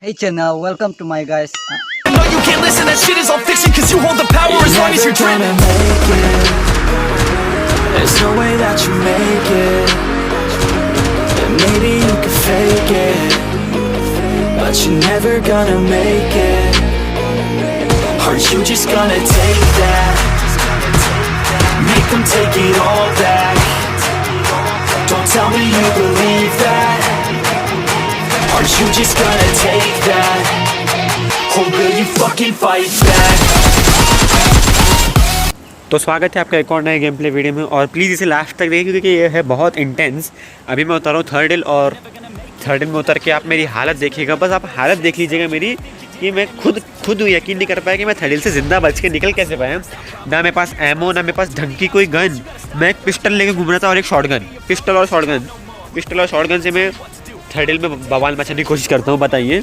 Hey channel, welcome to my guys. No, you can't listen, that shit is all fiction. Cause you hold the power as long as you're dreaming. Make it. There's no way that you make it. And maybe you can fake it, but you're never gonna make it. Aren't you just gonna take that? Make them take it all back. Don't tell me you believe that. Aren't you just gonna take that? Or will you fucking fight back? तो स्वागत है आपका एक और नए game play video में। और please इसे लास्ट तक देखिए क्योंकि ये है बहुत इंटेंस। अभी मैं उतर रहा हूँ थर्ड हिल, और थर्ड हिल में उतर के आप मेरी हालत देखिएगा। बस आप हालत देख लीजिएगा मेरी कि मैं खुद यकीन नहीं कर पाया कि मैं थर्ड हिल से ज़िंदा बच के निकल कैसे पाया। ना मेरे पास एमओ, ना मेरे पास ढंग की कोई गन। मैं एक पिस्टल लेके घूम रहा था और एक शॉटगन। पिस्टल और शॉटगन से मैं थर्ड हिल में बवाल मचाने की कोशिश करता हूँ, बताइए।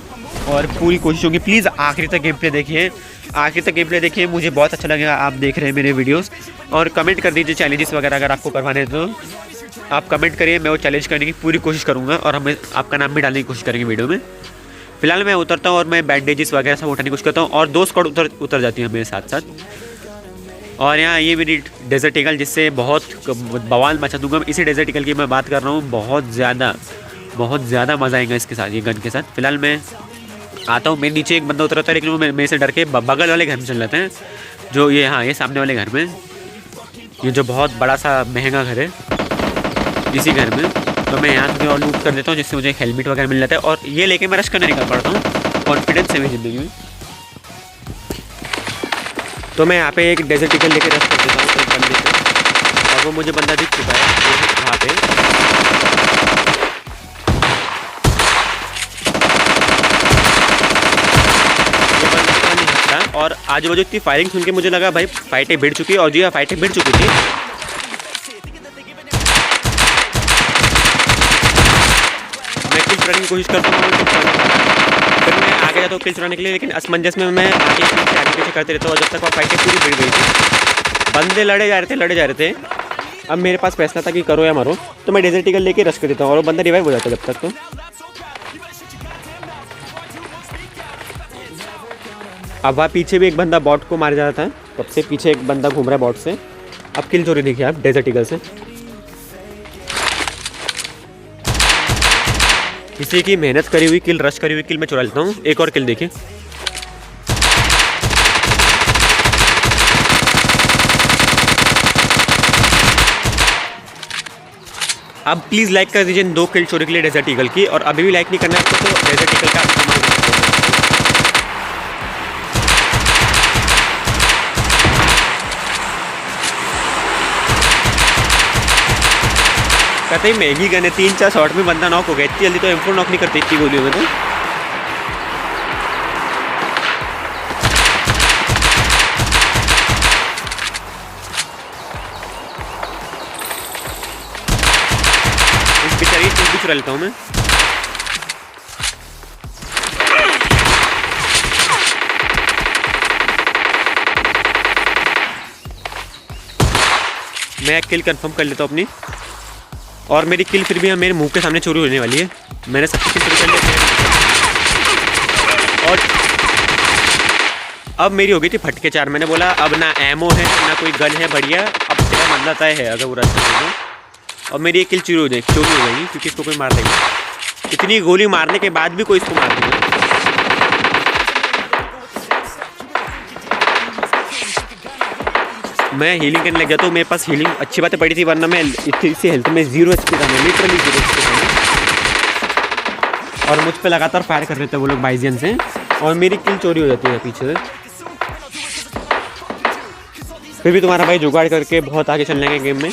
और पूरी कोशिश होगी, प्लीज़ आखिरी तक गेम प्ले देखिए, मुझे बहुत अच्छा लगेगा आप देख रहे हैं मेरे वीडियोस। और कमेंट कर दीजिए चैलेंजेस वगैरह अगर आपको करवाने हैं तो आप कमेंट करिए, मैं वो चैलेंज करने की पूरी कोशिश करूँगा और हमें आपका नाम भी डालने की कोशिश करेंगे वीडियो में। फिलहाल मैं उतरता हूँ और मैं बैंडेजेस वगैरह सब उठाने की कोशिश करता हूँ, और 2 स्क्वाड उतर जाती हैं मेरे साथ साथ। और यहाँ ये मेरी डेजर्ट ईगल, जिससे बहुत बवाल मचा दूंगा। इसी डेजर्ट ईगल की मैं बात कर रहा हूँ, बहुत ज़्यादा मज़ा आएगा इसके साथ, ये गन के साथ। फिलहाल मैं आता हूँ, मेरे नीचे एक बंदा उतर रहा है, लेकिन वो मेरे से डर के बगल वाले घर में चल जाते हैं, जो ये ये सामने वाले घर में, ये जो बहुत बड़ा सा महंगा घर है, इसी घर में। तो मैं यहाँ से और लूट कर देता हूँ, जिससे मुझे एक हेलमेट वगैरह मिल जाता है, और ये लेके मैं रश करने निकल पड़ता हूँ। कॉन्फिडेंस है मेरी ज़िंदगी में। तो मैं यहाँ पे एक डेजर्ट ईगल लेके रश कर देता हूँ एक बंदे से, और वो मुझे बंदा दिख चुका है वहाँ पे। और आजू बाजू इतनी फायरिंग सुन के मुझे लगा भाई फाइटें भिड़ चुकी है, और जी हाँ, फाइटें भिड़ चुकी थी। मैं किल चुराने की कोशिश करता हूँ, फिर मैं आगे जाता हूँ किल चुराने के लिए, लेकिन असमंजस में मैं आगे पीछे करते रहता हूँ, जब तक वो फाइटें पूरी भिड़ गई थी। बंदे लड़े जा रहे थे। अब मेरे पास फैसला था कि करो या मरो, तो मैं डेजर्ट ईगल लेके रश कर देता हूँ, और वो बंदा रिवाइव हो जाता है जब तक। तो अब वहाँ पीछे भी एक बंदा बॉट को मार जा रहा था, तब से पीछे एक बंदा घूम रहा है बॉट से। अब किल चोरी देखिए आप डेजर्ट ईगल से। किसी की मेहनत करी हुई किल, रश करी हुई किल मैं चुरा लेता हूँ। एक और किल देखिए। अब प्लीज़ लाइक कर दीजिए 2 किल चोरी के लिए डेजर्ट ईगल की, और अभी भी लाइक नहीं करना है आपको तो डेजर्ट ईगल का कहते ही महंगी गन है, 3-4 शॉट में बंदा नॉक हो गया। इतनी जल्दी तो M4 नॉक नहीं करती इतनी गोलियों में। तो इस बेचारी चीज भी चुरा लेता हूँ मैं। मैं किल कंफर्म कर लेता हूँ अपनी, और मेरी किल फिर भी मेरे मुंह के सामने चोरी होने वाली है। मैंने सबकी किल चोरी कर ली, और अब मेरी हो गई थी फटके 4। मैंने बोला अब ना एमओ है ना कोई गन है बढ़िया, अब तेरा मरना तय है अगर वो रास्ते में। और मेरी एक किल चोरी हो जाएगी क्योंकि इसको कोई मार देगा। इतनी गोली मारने के बाद भी कोई इसको मार देगा। मैं हीलिंग करने लग गया, तो मेरे पास हीलिंग अच्छी बातें पड़ी थी, वरना मैं इतनी सी हेल्थ में 0 HP था, मैं लिटरली 0 HP था। और मुझ पे लगातार फायर कर रहे थे वो लोग बाइजियन से, और मेरी किल चोरी हो जाती है पीछे से। फिर भी तुम्हारा भाई जुगाड़ करके बहुत आगे चल लेंगे गेम में।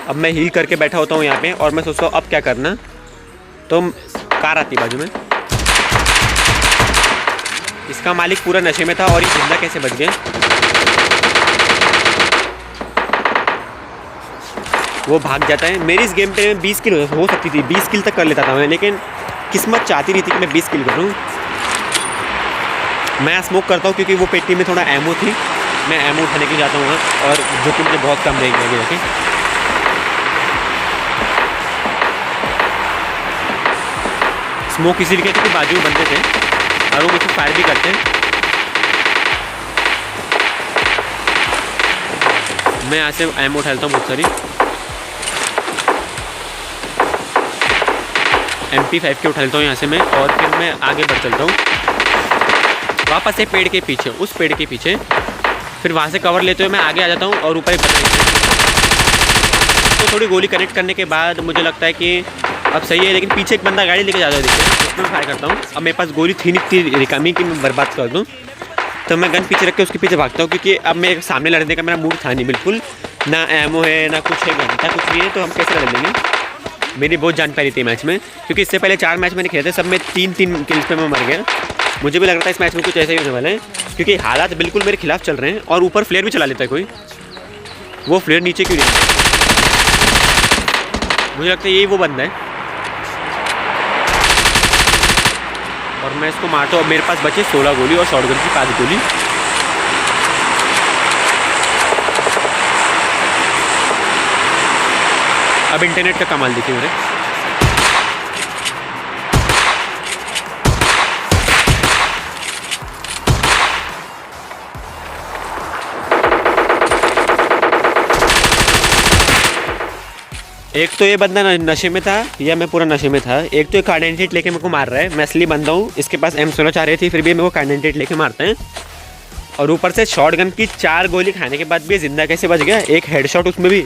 अब मैं हील करके बैठा होता हूँ यहाँ पे, और मैं सोचता हूँ अब क्या करना। तो कार आती बाजू में, इसका मालिक पूरा नशे में था, और ये जिंदा कैसे बच गए। वो भाग जाता है। मेरी इस गेम पे में 20 किल हो सकती थी, 20 किल तक कर लेता था मैं, लेकिन किस्मत चाहती नहीं थी कि मैं 20 किल करूँ। मैं स्मोक करता हूँ क्योंकि वो पेटी में थोड़ा एमओ थी, मैं एमओ उठाने के लिए जाता हूँ, और जो कि मुझे बहुत कम देंगे आगे जाके। स्मोक इसीलिए किया क्योंकि बाजू में बंदे थे और वो मुझे फायर भी करते हैं। मैं यहाँ से एमो उठाता हूँ बहुत सारी। MP5 के उठा लेता हूँ यहाँ से मैं, और फिर मैं आगे बढ़ चलता हूँ वापस से पेड़ के पीछे, उस पेड़ के पीछे। फिर वहाँ से कवर लेते हुए मैं आगे आ जाता हूँ और ऊपर एक बंदा। तो थोड़ी गोली कनेक्ट करने के बाद मुझे लगता है कि अब सही है, लेकिन पीछे एक बंदा गाड़ी लेके जाता है, देखिए उसमें मैं फायर करता हूँ। अब मेरे पास गोली थी नहीं, इतनी रिकामी कि मैं बर्बाद कर दूँ, तो मैं गन पीछे रख के उसके पीछे भागता हूँ, क्योंकि अब मेरे सामने लड़ने का मेरा मूड था नहीं बिल्कुल, ना एमो है ना कुछ है, गन था कुछ नहीं है, तो हम कैसे लड़ लेंगे। मेरी बहुत जान पाई थी मैच में, क्योंकि इससे पहले 4 मैच मैंने खेले थे, सब में 3-3 किल्स पे मैं मर गया। मुझे भी लग रहा था इस मैच में कुछ ऐसा ही होने वाला है, क्योंकि हालात बिल्कुल मेरे खिलाफ चल रहे हैं। और ऊपर फ्लेयर भी चला लेता है कोई, वो फ्लेयर नीचे क्यों नहीं? मुझे लगता है यही वो बंदा है, और मैं इसको मारता हूँ। अब मेरे पास बचे 16 गोली और शॉटगन की 5 गोली। अब इंटरनेट का कमाल देखिए मेरे। एक तो ये बंदा नशे में था, या मैं पूरा नशे में था। एक तो कार्डेंटेट लेके मेरे को मार रहा है, मैं असली बंदा हूँ। इसके पास M16 चाह रही थी, फिर भी मेरे को कार्डेंटेट लेके मारते हैं। और ऊपर से शॉटगन की 4 गोली खाने के बाद भी जिंदा कैसे बच गया? एक हेडशॉट उसमें भी।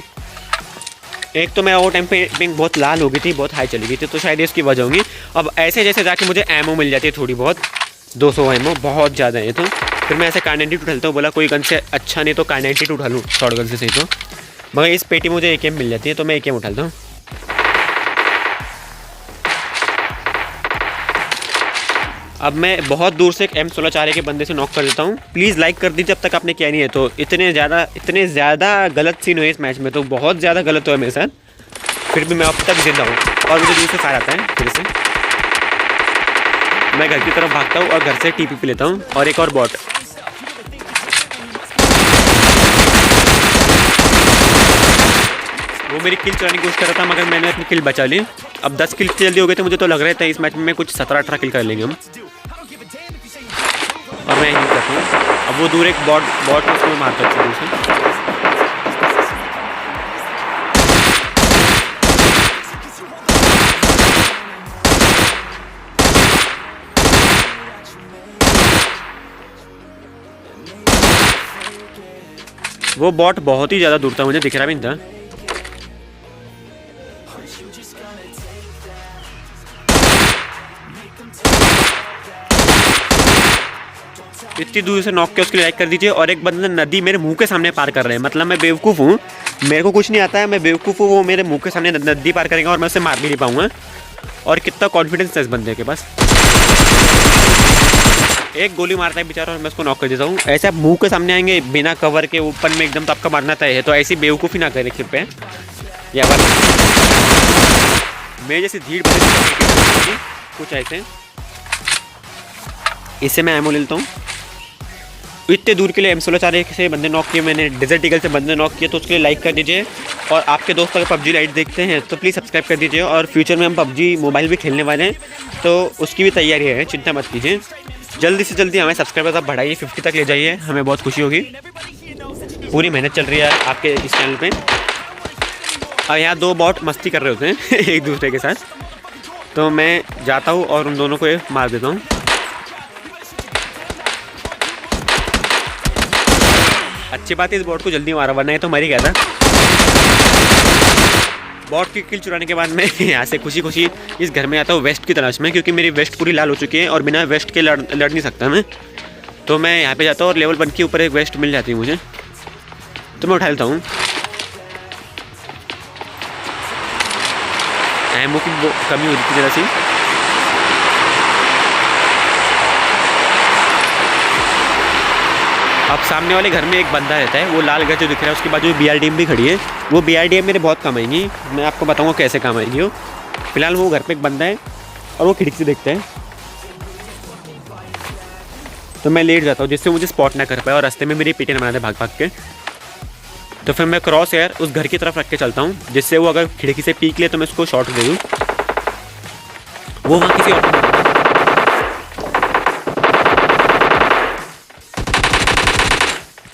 एक तो मैं वो टाइम पे पिंग बहुत लाल हो गई थी, बहुत हाई चली गई थी, तो शायद इसकी वजह होगी। अब ऐसे जैसे जाके मुझे एमओ मिल जाती है थोड़ी बहुत, 200 एमओ बहुत ज़्यादा है। तो फिर मैं ऐसे कार्डेंटेट उठाता हूँ, बोला कोई गन से अच्छा नहीं तो कार्डेंटेट उठा लूँ शॉटगन से सही। तो मगर इस पेटी मुझे AKM मिल जाती है, तो मैं AKM उठाता हूँ। अब मैं बहुत दूर से एक M16 चारे के बंदे से नॉक कर देता हूँ। प्लीज़ लाइक कर दीजिए अब तक आपने किया नहीं है तो। इतने ज़्यादा गलत सीन हुए इस मैच में, तो बहुत ज़्यादा गलत हुआ मेरे साथ, फिर भी मैं अब तक जिंदा हूँ। और मुझे दूर से फायर आता है, फिर से मैं घर की तरफ भागता हूँ और घर से TP पे लेता हूँ। और एक और बॉट, वो मेरी किल चलाने की कोशिश कर रहा था, मगर मैंने अपनी किल बचा ली। अब 10 किल जल्दी हो गए थे, मुझे तो लग रहा था इस मैच में कुछ 17-18 किल कर लेंगे हम, और मैं यही करता हूँ। अब वो दूर एक बॉट उसको मारता है दूर से। वो बॉट बहुत ही ज़्यादा दूर था, मुझे दिख रहा भी नहीं था। इतनी दूर से नॉक के उसके लाइक कर दीजिए। और एक बंदा नदी मेरे मुंह के सामने पार कर रहे हैं, मतलब मैं बेवकूफ़ हूँ, मेरे को कुछ नहीं आता है, मैं बेवकूफ़ हूँ, वो मेरे मुंह के सामने नदी पार करेंगे और मैं उसे मार भी नहीं पाऊँगा। और कितना कॉन्फिडेंस है इस बंदे के पास। एक गोली मारता है बेचारा और मैं उसको नॉक कर देता हूँ। ऐसे आप मुंह के सामने आएंगे बिना कवर के ऊपर में एकदम, तो आपका मारना तय है। तो ऐसी बेवकूफ़ी ना करें खिप पे, या मैं जैसे धीरे बंदे कुछ ऐसे। इससे मैं एमो ले लेता हूँ। इतने दूर के लिए M16 चारे से बंदे नॉक किए मैंने, डेजर्ट ईगल से बंदे नॉक किए, तो उसके लिए लाइक कर दीजिए। और आपके दोस्त अगर PUBG लाइट देखते हैं तो प्लीज़ सब्सक्राइब कर दीजिए। और फ्यूचर में हम PUBG मोबाइल भी खेलने वाले हैं, तो उसकी भी तैयारी है, चिंता मत कीजिए। जल्दी से जल्दी हमें सब्सक्राइबर्स आप बढ़ाइए, 50 तक ले जाइए, हमें बहुत खुशी होगी। पूरी मेहनत चल रही है आपके इस चैनल पे। और यहाँ 2 बॉट मस्ती कर रहे होते हैं एक दूसरे के साथ, तो मैं जाता हूँ और उन दोनों को मार देता हूँ। अच्छी बात है इस बॉट को जल्दी मारा, वरना ये तो मर ही गया था। बॉट की किल चुराने के बाद मैं यहाँ से खुशी खुशी इस घर में आता हूँ वेस्ट की तलाश में, क्योंकि मेरी वेस्ट पूरी लाल हो चुकी है और बिना वेस्ट के लड़ नहीं सकता मैं। तो मैं यहाँ पे जाता हूँ और लेवल 1 के ऊपर एक वेस्ट मिल जाती है मुझे, तो मैं उठा लेता हूँ। एमओ की कमी हो रही थी ज़रा सी। अब सामने वाले घर में एक बंदा रहता है, वो लाल घर जो दिख रहा है उसके बाजू BRDM भी खड़ी है। वो BRDM मेरे बहुत काम आएंगी, मैं आपको बताऊंगा कैसे काम आएंगी वो। फिलहाल वो घर पे एक बंदा है और वो खिड़की से देखता है, तो मैं लेट जाता हूँ जिससे मुझे स्पॉट ना कर पाए और रास्ते में मेरी पीटे न बना दे भाग भाग के। तो फिर मैं क्रॉस एयर उस घर की तरफ रख के चलता हूँ, जिससे वो अगर खिड़की से पीक ले तो मैं उसको शॉट दे दूँ। वो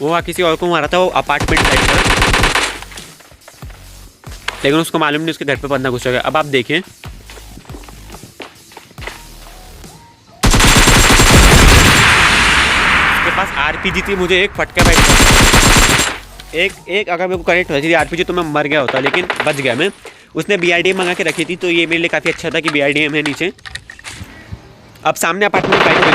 वहाँ किसी और को मारा था, वो अपार्टमेंट साइड पर, लेकिन उसको मालूम नहीं उसके घर पे बंदा घुस गया। अब आप देखें, उसके पास आरपीजी थी, मुझे एक फटका बैठ एक अगर मेरे को करेक्ट होती थी आरपीजी तो मैं मर गया होता, लेकिन बच गया मैं। उसने BRDM मंगा के रखी थी, तो ये मेरे लिए काफ़ी अच्छा था कि BRDM है नीचे। अब सामने अपार्टमेंट फाइट हो गई,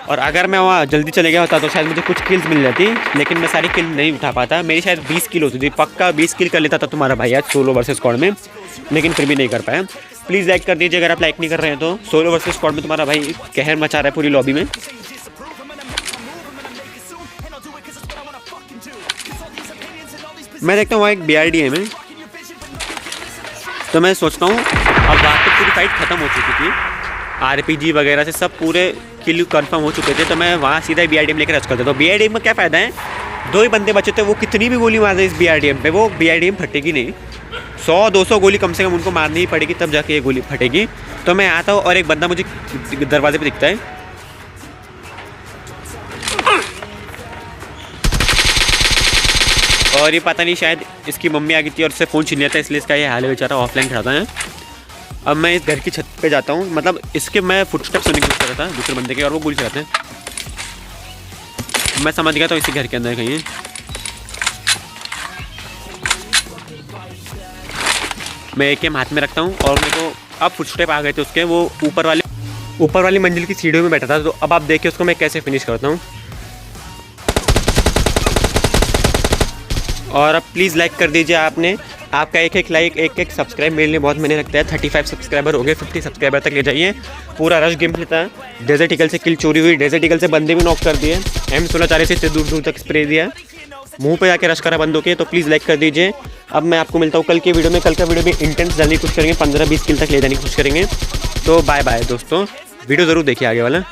और अगर मैं वहाँ जल्दी चले गया होता तो शायद मुझे कुछ किल्स मिल जाती, लेकिन मैं सारी किल नहीं उठा पाता। मेरी शायद 20 किल होती थी, पक्का 20 किल कर लेता था तुम्हारा भाई आज सोलो वर्सेस स्क्वाड में, लेकिन फिर भी नहीं कर पाया। प्लीज़ लाइक कर दीजिए अगर आप लाइक नहीं कर रहे हैं तो। सोलो वर्सेस स्क्वाड में तुम्हारा भाई कहर मचा रहा है पूरी लॉबी में। मैं देखता हूँ वहाँ एक BRDM है, तो मैं सोचता हूँ अब वहाँ पे पूरी फाइट ख़त्म हो चुकी थी, आरपीजी वगैरह से सब पूरे किल कंफर्म हो चुके थे, तो मैं वहाँ सीधा BRDM लेकर रश कर देता हूँ। BRDM में क्या फ़ायदा है, 2 ही बंदे बचे थे, वो कितनी भी गोली मार दे इस BRDM पे, वो BRDM फटेगी नहीं। 100-200 गोली कम से कम उनको मारनी ही पड़ेगी, तब जाके ये गोली फटेगी। तो मैं आता हूँ और एक बंदा मुझे दरवाजे पे दिखता है, और ये पता नहीं शायद इसकी मम्मी आ गई थी और उससे फ़ोन छीन लिया था, इसलिए इसका ये हाल बेचारा ऑफलाइन खड़ा है। अब मैं इस घर की छत पे जाता हूँ, मतलब इसके मैं फुटस्टेप सुनने की कोशिश कर रहा था दूसरे बंदे के, और वो गोली चलाते हैं। मैं समझ गया था इसी घर के अंदर कहीं है। मैं AK हाथ में रखता हूँ, और मेरे को अब फुटस्टेप आ गए थे उसके, वो ऊपर वाली मंजिल की सीढ़ियों में बैठा था। तो अब आप देखिए उसको मैं कैसे फिनिश करता हूँ। और अब प्लीज़ लाइक कर दीजिए आपका एक लाइक एक सब्सक्राइब मेरे लिए बहुत मैंने रखता है। 35 सब्सक्राइबर हो गए, 50 सब्सक्राइबर तक ले जाइए। पूरा रश गेम प्ले था, डेजर्ट ईगल से किल चोरी हुई, डेजर्ट ईगल से बंदे भी नॉक कर दिए, M16 से दूर तक स्प्रे दिया, मुंह पे जाके रश करा बंदों के। तो प्लीज़ लाइक कर दीजिए। अब मैं आपको मिलता हूँ कल के वीडियो में। कल का वीडियो भी इंटेंस डालने की कोशिश करेंगे, 15-20 किल तक ले जाने की कोशिश करेंगे। तो बाय बाय दोस्तों, वीडियो ज़रूर देखिए आगे वाला।